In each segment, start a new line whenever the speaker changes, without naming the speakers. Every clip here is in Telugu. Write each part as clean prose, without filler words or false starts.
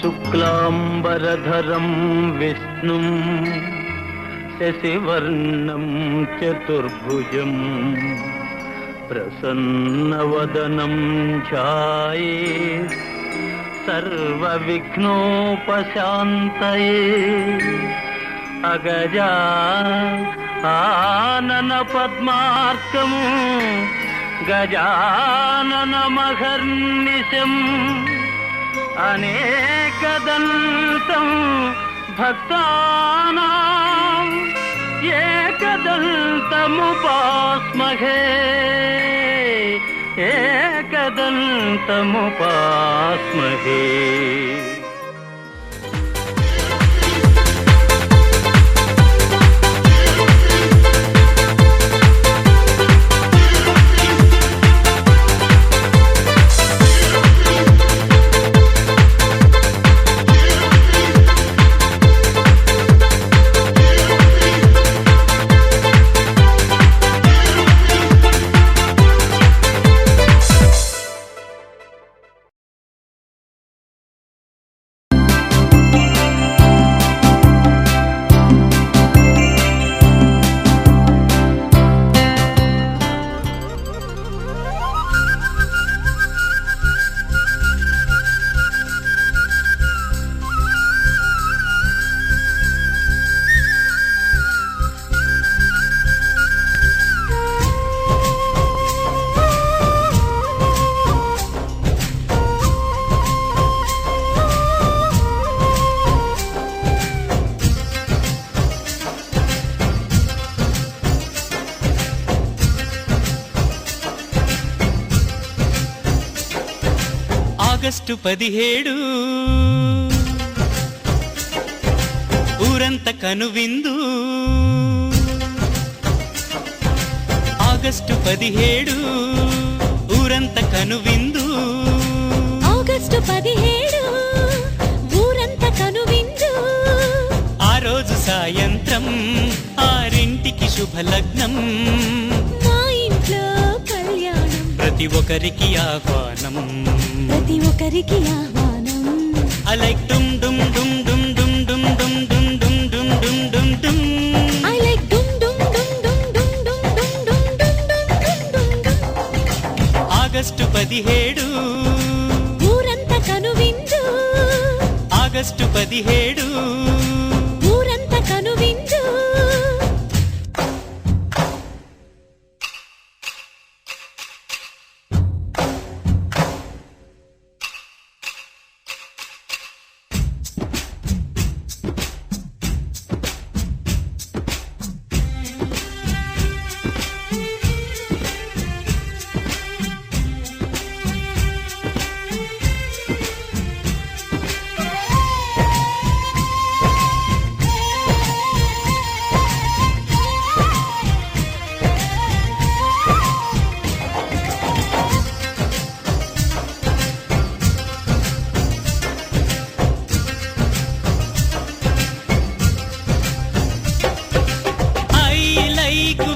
శుక్లాంబరధరం విష్ణుం శశివర్ణం చతుర్భుజం ప్రసన్నవదనం ధ్యాయేత్ సర్వవిఘ్నోపశాంతయే. అగజా ఆనన పద్మార్కము గజాననమహర్నిశం అనేకదంతం భక్తానాం ఏకదంతముపాస్మహే ఏకదంతముపాస్మహే.
ఆగస్టు 17 ఊరంత కనువిందు. ఆగస్టు 17 ఊరంత కనువిందు.
ఆగస్టు 17 ఊరంత కనువిందు.
ఆ రోజు సాయంత్రం 6ంటికి శుభలగ్నం.
మా ఇంట్లో కళ్యాణం.
ప్రతి ఒక్కరికి ఆహ్వానం.
ప్రతి ఒక్కరికి ఆహ్వానం.
I like dum dum dum dum dum dum dum dum dum dum dum dum dum.
I like dum dum dum dum dum dum dum dum dum dum dum.
August 17
ఊరంత కనువిందు.
ఆగస్టు 17
ఊరంత కనువిందు.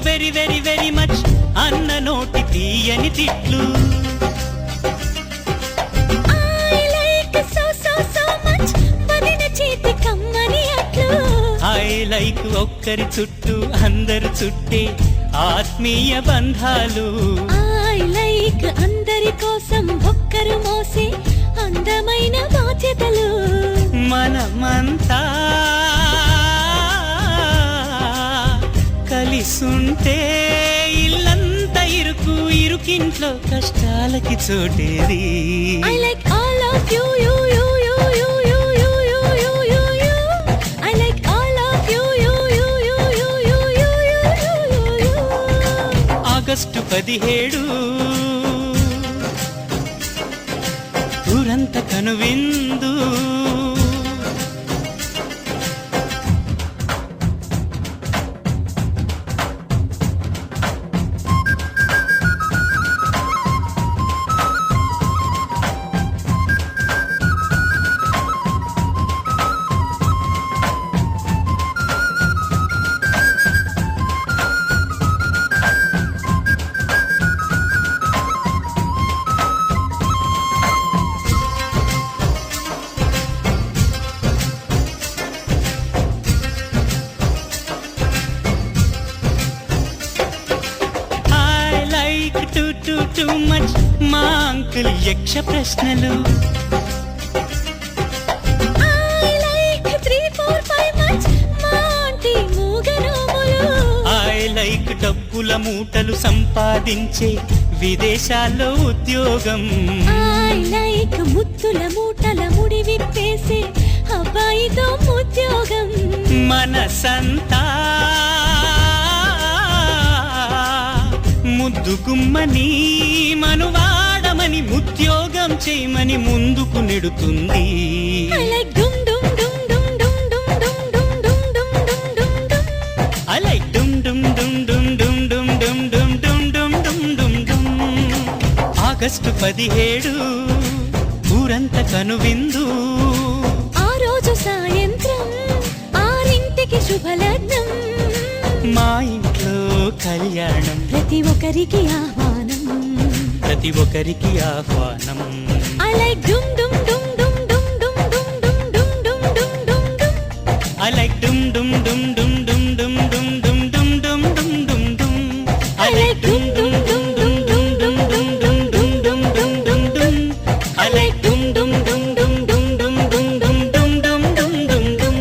వెరీ వెరీ వెరీ మచ్ అన్న నోటి తీయని తిట్లు.
I like so so so much వదిన చేతి కమ్మని అట్లు.
ఐ లైక్ ఒక్కరి చుట్టూ అందరు చుట్టే ఆత్మీయ బంధాలు.
I like అందరి కోసం ఒక్కరు మోసే అందమైన బాధ్యతలు.
మనమంతా కలిసుంటే ఇల్లంతా ఇరుకు, ఇరుకింట్లో కష్టాలకి చోటేది.
I like all of you you you you you you you you you you you. I like all of you you you you you you you you you you.
August 17 ఊరంత కనువిందు. అంకుల్ యక్ష ప్రశ్నలు
I like 3, 4, 5 much మా ఆంటీ మూగనోములు
ఐ లైక్ డబ్బుల మూటలు సంపాదించే విదేశాల్లో ఉద్యోగం
I like ముత్తుల మూటల ముడి విప్పేసే అబ్బాయితో ఉద్యోగం
మనసంతా ముద్దుగుమ్మని మనువాడమని ఉద్యోగం చేయమని ముందుకు నెడుతుంది
I like dum dum dum dum dum dum dum dum dum dum dum dum dum
I like dum dum dum dum dum dum dum dum dum dum dum dum dum August 17 ఊరంతా కనువిందు
ఆ రోజు సాయంత్రం 6ంటికి శుభలగ్నం
మా ఇంట్లో కళ్యాణం
ప్రతి ఒక్కరికి ఆహ్వానం
ప్రతి ఒక్కరికి ఆహ్వానం
I like dum dum dum dum dum dum dum dum dum dum dum dum dum
I like dum dum dum dum dum dum dum dum dum dum dum dum dum I like dum dum dum dum dum dum dum dum dum dum dum dum dum I like dum dum dum dum dum dum dum dum dum dum dum dum dum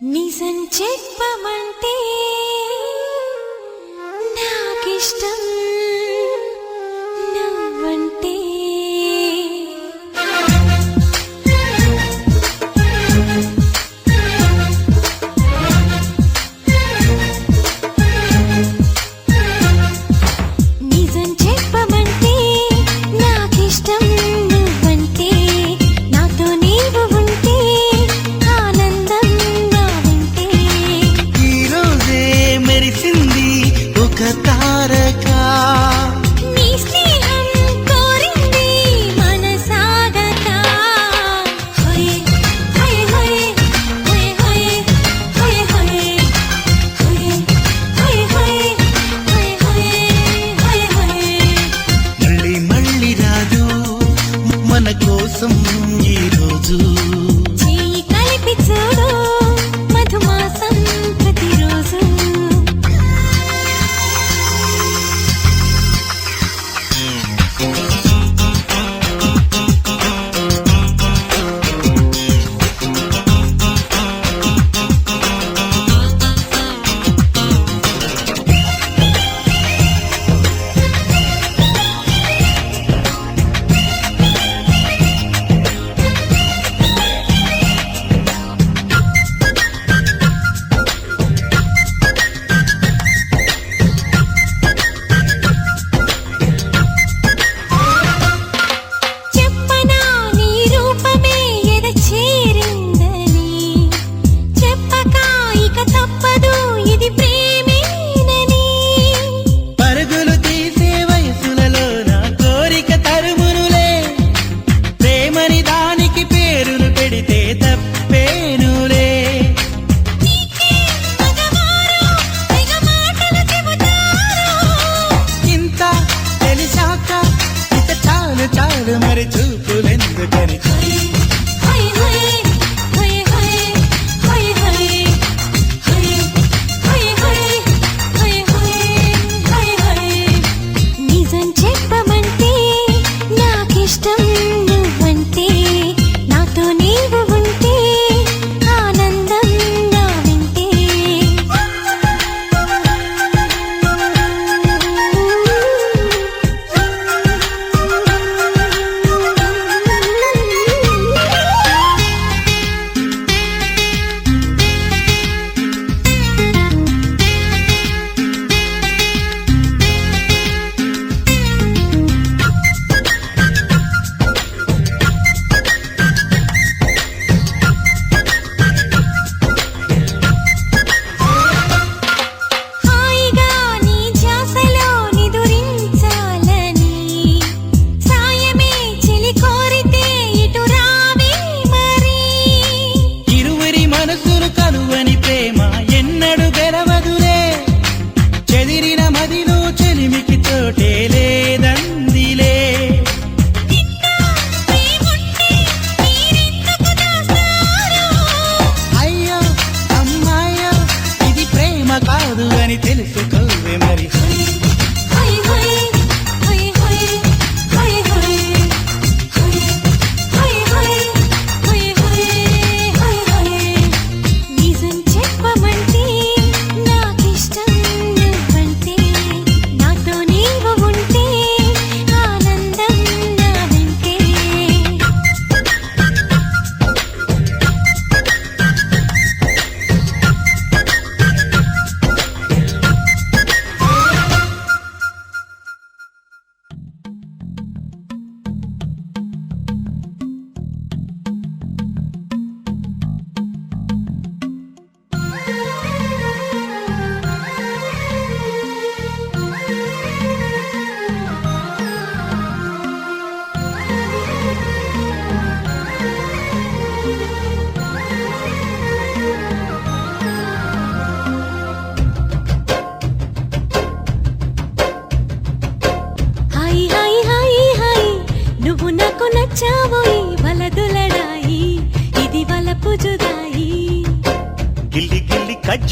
నిజం చెప్పమంటే నాకిష్టం నువ్వంటే నిజం చెప్పమంటే నాకిష్టం నువ్వంటే నాతో నీవు ఉంటే ఆనందం నా ఉంటే
ఈ రోజే మెరిసింది ఒక తారక
నీ స్నేహం కోరింది మనసాగక హోయ్ హోయ్ హోయ్ హోయ్ హోయ్ హోయ్ హోయ్ హోయ్ హోయ్ హోయ్ హోయ్ హోయ్
మళ్ళీ మళ్ళీ రాదు మన కోసం ఈ రోజు
చెయ్యి కలిపి చూడు మధుమాసం ప్రతిరోజు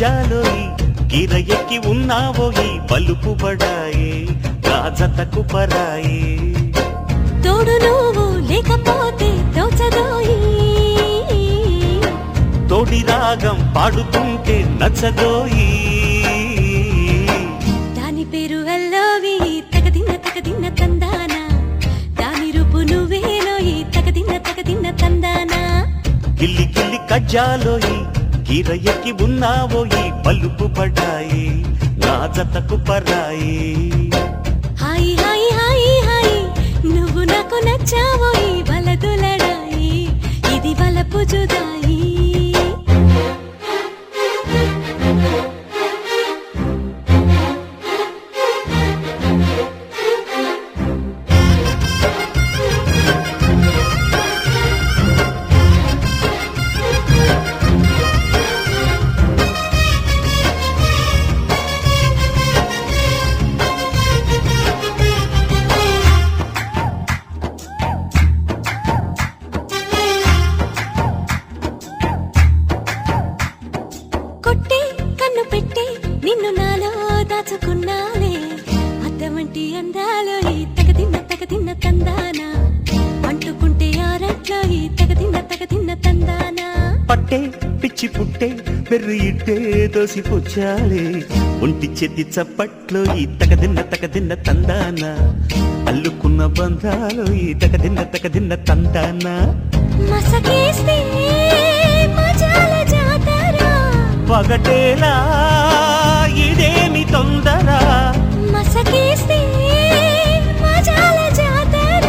కజ్జాలోయి గిర ఎక్కి ఉన్నావోయి బలుపు బడాయి రాజతకు పరాయి
తోడు నువ్వు లేకపోతే తోచదోయి
తోడి రాగం పాడుతుంటే నచ్చదోయి
దాని పేరు అల్లోవి తగదిన్న తందాన దాని రూపు నువ్వేలోయి తగదిన్న తందాన
గిల్లి గిల్లి కజ్జాలోయి గిర ఎక్కి ఉన్నావోయి బలుపు బడాయి రాజతకు పరాయి
హాయి హాయి హాయి హాయి నువ్వు నాకు నచ్చావోయి వలదులడాయి ఇది వలపు జుదాయి కొట్టే కన్ను పెట్టే నిన్ను నాలో దాచుకున్నాలే అద్దమంటి అందాలో ఈ తగదిన్న తందాన అంటుకుంటే ఆరట్లో ఈ తగదిన్న తందాన
పట్టే పిచ్చి పుట్టే పెర్రి ఇట్టే దోసి పుచ్చాలే ఒంటి చెద్ది చప్పట్లో ఈ తగదిన్న తందాన అల్లుకున్న బంధాలు ఈ తగదిన్న తందాన
మసకేస్తే మజాల జాతర
పగటేలా ఇదేమి తొందర
మసకేస్తే మజాల జాతర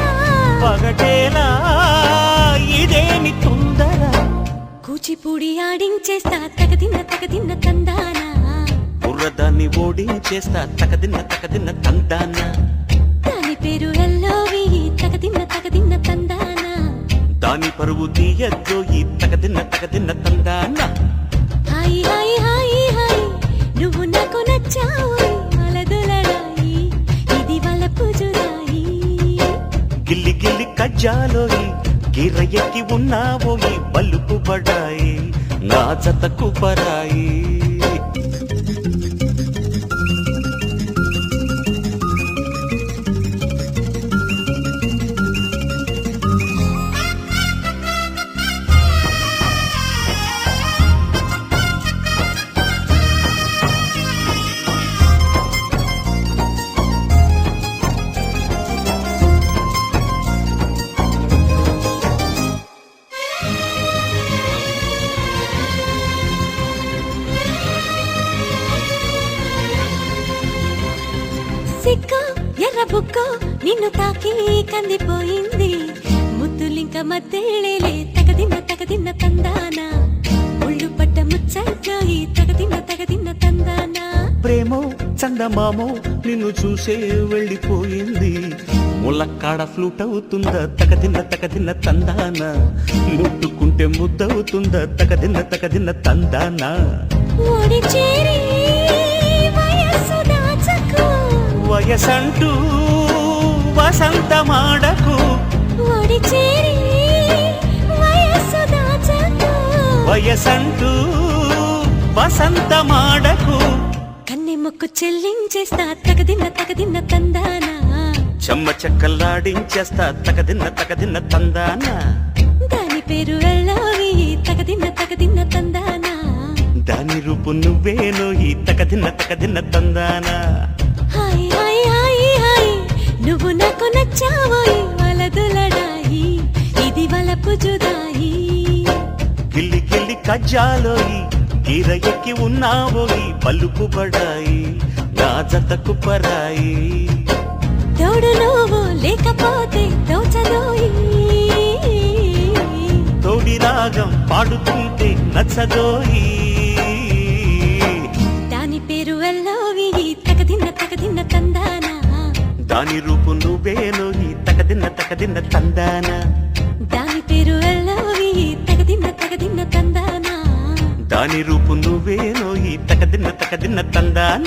పగటేలా ఇదేమి తొందర
కూచిపూడి ఆడించేస్తా తగదిన్న తందాన
బుర్రదాన్ని ఓడించేస్తా తగదిన్న తందాన
దాని పేరు ఎల్లోవి తగదిన్న తందాన
దాని పరువు తీయద్దో ఈ తగదిన్న తందాన
హాయి హాయి హాయి హాయి నువ్వు నాకు నచ్చావు వలదులడాయి ఇది వలపు జుదాయి
గిల్లి గిల్లి కజ్జాలోయి గిర ఎక్కి ఉన్నావోయి బలుపు బడాయి నా జతకు పరాయి
సిక్క ఎర్ర బుక్క నిన్ను తాకి కందిపోయింది ముద్దులింక మధ్యలేలే తగదిన్న తందాన ఒళ్ళు పట్ట ముచ్చట్లో ఈ తగదిన్న తందాన
ప్రేమో చందమామో నిన్ను చూసే వెళ్ళిపోయింది ములక్కాడ ఫ్లూట్ అవుతుందా తగదిన్న తందాన ముట్టుకుంటే ముద్దవుతుందా తగదిన్న తందాన
ఓడి చేరి వయస్సు దాచకు
వయసంటూ వసంతమాడకు
ఓడి చేరి వయస్సు దాచకు
వయసంటూ వసంతమాడకు
కన్నె మొక్కు చెల్లించేస్తా తగదిన్న తందాన
చెమ్మ చెక్కల్లాడించేస్తా తగదిన్న తందాన
దాని పేరు ఎల్లోవి తగదిన్న తందాన
దాని రూపు నువ్వేనో ఈ తగదిన్న తందాన
హాయ్ హాయ్ హాయ్ హాయ్ నువ్వు నాకు నచ్చావోయి వలదులడాయి ఇది వలపు జుదాయి
గిల్లి గిల్లి కజ్జాలోయి గిర ఎక్కి ఉన్నావోయి బలుపు బడాయి నా జతకు పరాయి
తోడు నువ్వు లేకపోతే తోచదోయి
తోడి రాగం పాడుతుంటే నచ్చదోయి
దాని పేరు ఎల్లోవి తగదిన్న తందాన
దాని రూపు నువ్వేనో ఈ తగదిన్న తందాన
దాని పేరు ఎల్లోవి తగదిన్న తందాన
దాని రూపు నువ్వేనో ఈ తగదిన్న తందాన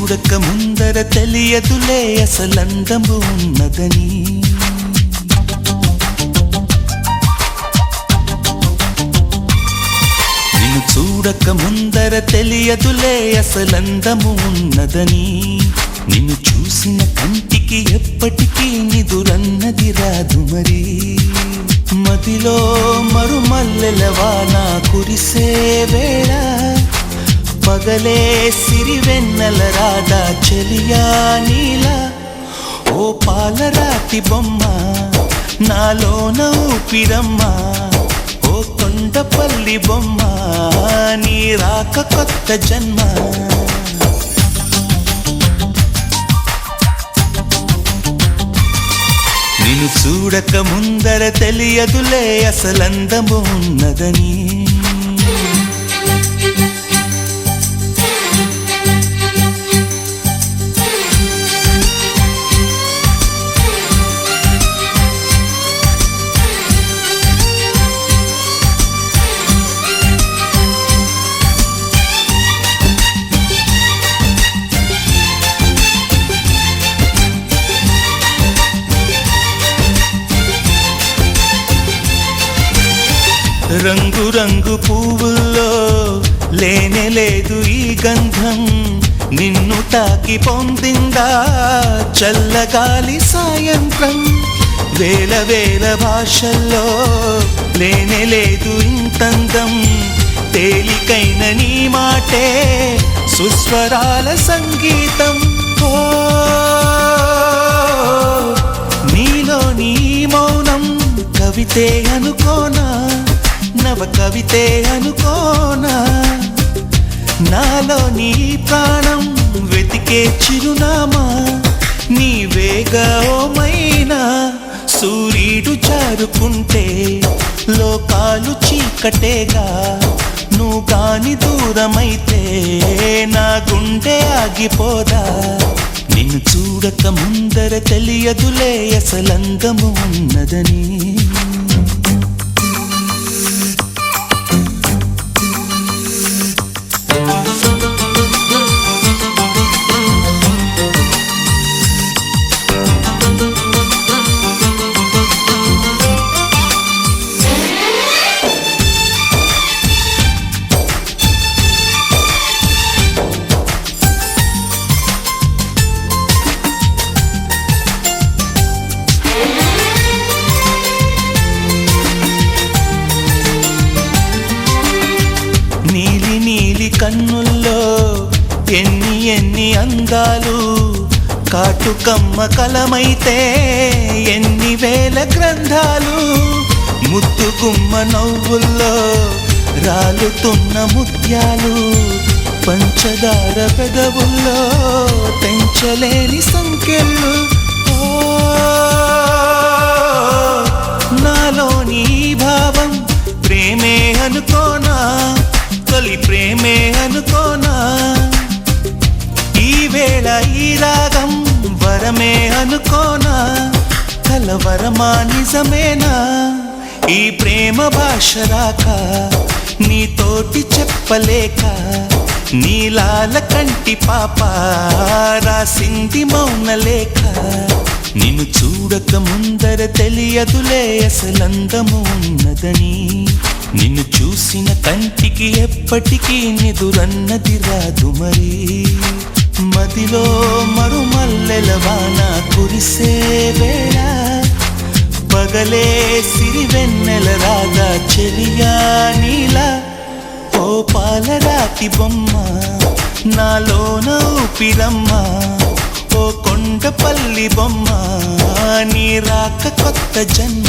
చూడక ముందర తెలియదులే అసలందము ఉన్నదని. నిన్ను చూడక ముందర తెలియదులే అసలందము ఉన్నదని. నిన్ను చూసిన కంటికి ఎప్పటికీ నిదురన్నది రాదు మరి. మదిలో మరుమల్లెల వాన కురిసే వేళ పగలే సిరివెన్నెల రాధా చెలియా నీలా. ఓ పాలరాతి బొమ్మ నాలోన ఊపిరమ్మ, ఓ కొండపల్లి బొమ్మ నీ రాక కొత్త జన్మ. నిన్ను చూడక ముందర తెలియదులే అసలందము ఉన్నదని. రంగు రంగు పువ్వుల్లో లేనే లేదు ఈ గంధం, నిన్ను తాకి పొందిందా చల్లగాలి సాయంత్రం. వేల వేల భాషల్లో లేనే లేదు ఇంతందం, తేలికైన నీ మాటే సుస్వరాల సంగీతం. ఓ నీలో నీ మౌనం కవితే అనుకోనా, నవ కవితే అనుకోనా. నాలో నీ ప్రాణం వెతికే చిరునామా నీవేగా ఓ మైనా. సూర్యుడు జారుకుంటే లోకాలు చీకటేగా, నువ్వు గాని దూరమైతే నా గుండె ఆగిపోదా. నిన్ను చూడక ముందర తెలియదులే అసలందము ఉన్నదని. నీలి నీలి కన్నుల్లో ఎన్ని ఎన్ని అందాలు, కాటుకమ్మ కలమైతే ఎన్ని వేల గ్రంథాలు. ముద్దుగుమ్మ నవ్వుల్లో రాలుతున్న ముత్యాలు, పంచదార పెదవుల్లో పెంచలేని సంఖ్యలు. నాలోని భావం ప్రేమే అనుకోనా, తొలి ప్రేమే అనుకోనా. ఈ వేళ ఈ రాగం వరమే అనుకోనా, కలవరమా నిజమేనా. ఈ ప్రేమ భాష రాక నీతోటి చెప్పలేక, నీలాల కంటి పాప రాసింది మౌనలేఖ. నిన్ను చూడక ముందర తెలియదులే అసలందము ఉన్నదని. నిన్ను చూసిన కంటికి ఎప్పటికీ నిదురన్నది రాదు మరి. మదిలో మరుమల్లెల వాన కురిసే వేళ పగలే సిరివెన్నెల రాధా చెలియా నీలా. ఓ పాలరాతి బొమ్మ నాలోన ఊపిరమ్మ, ఓ కొండపల్లి బొమ్మ నీ రాక కొత్త జన్మ.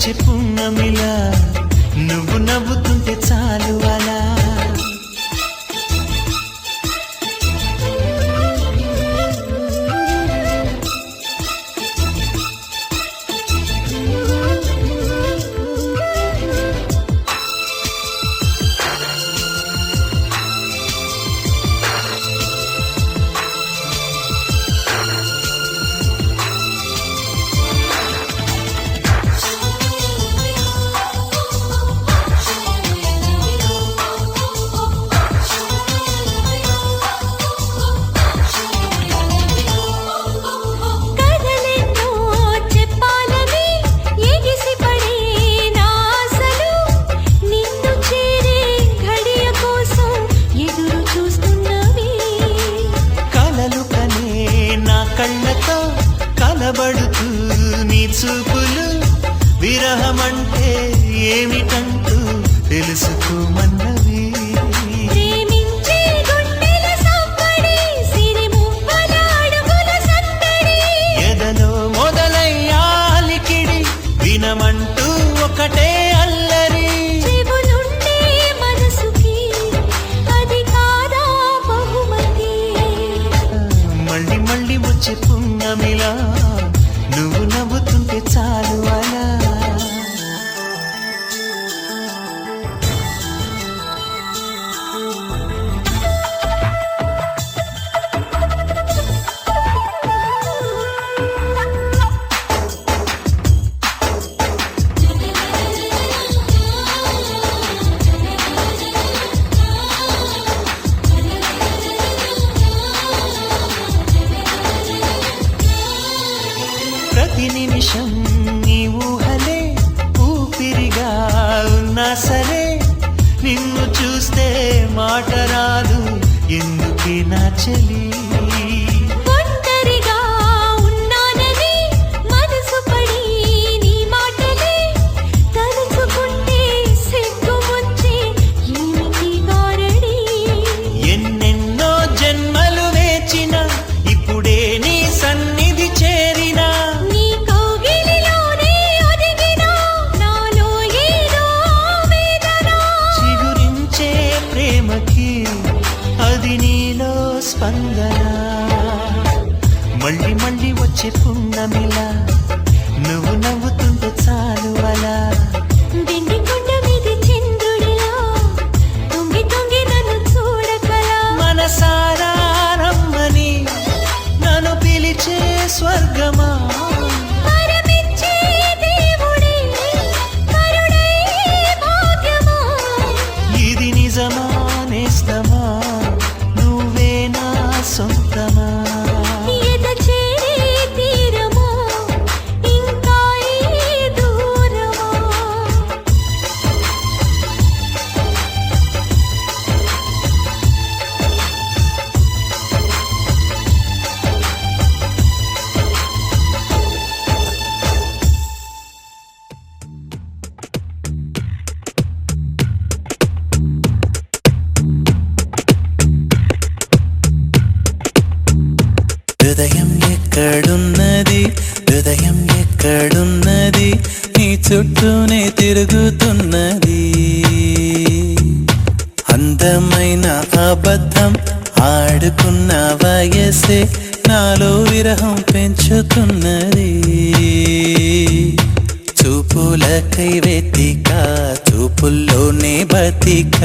వచ్చే పున్నమిలా నువ్వు నవ్వుతుంటే చాలు అలా
కథలెన్నో చెప్పాలని ఎగిసిపడే నా ఆశలు నిన్ను చేరే ఘడియ కోసం ఎదురు చూస్తున్నవి
కలలు కనే నా కళ్ళతో కలబడుతూ నీ చూపులు విరహమంటే ఏమిటంటూ తెలుసుకోమన్నవి
ప్రేమించే గుండెల సంబడి సిరిమువ్వల అడుగుల సందడి
ఎదలో మొదలయ్యాలికిడి వినమంటూ ఒకటే అల్లరి
చెవులుండే మనసుకి అది కాదా బహుమతి
మళ్ళీ మళ్ళీ వచ్చే పున్నమిలా నువ్వు నవ్వుతుంటే చాలు అలా ప్రతి నిమిషం నీ ఊహలే ఊపిరిగా ఉన్నా సరే నిన్ను చూస్తే మాట రాదు ఎందుకే నా చెలి
ఒంటరిగా ఉన్నానని మనసు పడి నీ మాటలే తలుచుకుంటే సిగ్గు వచ్చే ఏమిటి గారడి
ఎన్నెన్నో జన్మలు వేచిన ఇప్పుడే నీ సన్నిధి చేరినా
నీ కౌగిలిలోనే ఒదిగినా నాలో ఏదో వేదన
చిగురించే ప్రేమకి అది నీలో స్పందన మళ్ళీ మళ్ళీ వచ్చే పున్నమిలా నువ్వు నవ్వుతుంటే చాలు అలా
వెండి కొండ మీది చంద్రుడిలా తొంగి తొంగి నన్ను చూడకలా
మనసారా రమ్మని నన్ను పిలిచే స్వర్గమా
పరమిచ్చే దేవుడే కరుణై భాగ్యమా
ఇది నిజమా నేస్తమా నువ్వే నా సొంతమా
ఎద చేరే తీరమా ఇంకా ఈ దూరమా
హృదయం ఎక్కడున్నది హృదయం ఎక్కడున్నది నీ చుట్టూనే తిరుగుతున్నది అందమైన అబద్ధం ఆడుకున్న వయసే నాలో విరహం పెంచుతున్నది చూపులకై వెతిక చూపుల్లోనే బతిక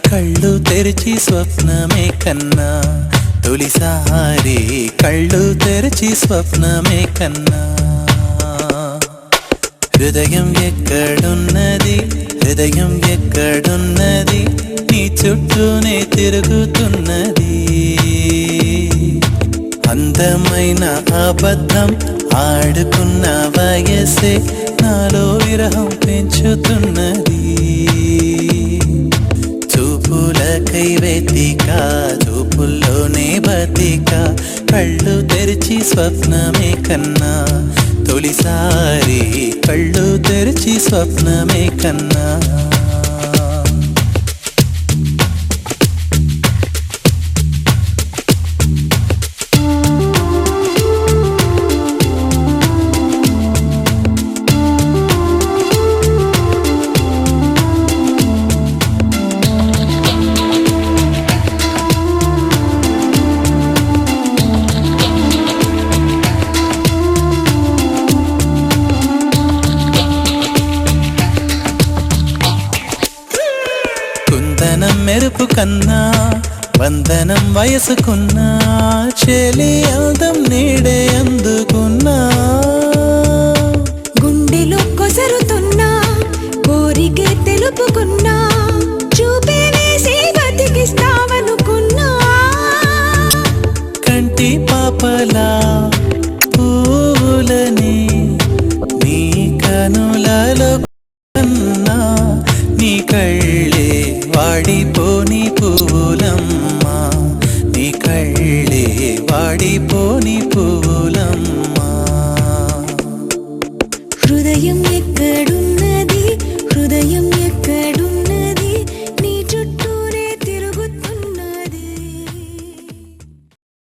కళ్ళు తెరిచి స్వప్నమే కన్నా తొలిసారి కళ్ళు తెరిచి స్వప్నమే కన్నా హృదయం ఎక్కడున్నది హృదయం ఎక్కడున్నది నీ చుట్టూనే తిరుగుతున్నది అందమైన అబద్ధం ఆడుకున్న వయసే నాలో విరహం పెంచుతున్నది చూపులకై వెతిక చూపుల్లోనే బతిక కళ్ళు తెరిచి స్వప్నమే కన్నా తొలిసారి కళ్ళు తెరిచి స్వప్నమే కన్నా వందనం వయసుకున్నా చెలి అందం నీడే అందుకున్నా
గుండెలో కొసరుతున్నా కోరికే తెలుపుకున్నా చూపే వేసి బతికిస్తావనుకున్నా
కంటి పాపలా పూలని నీ కనులలో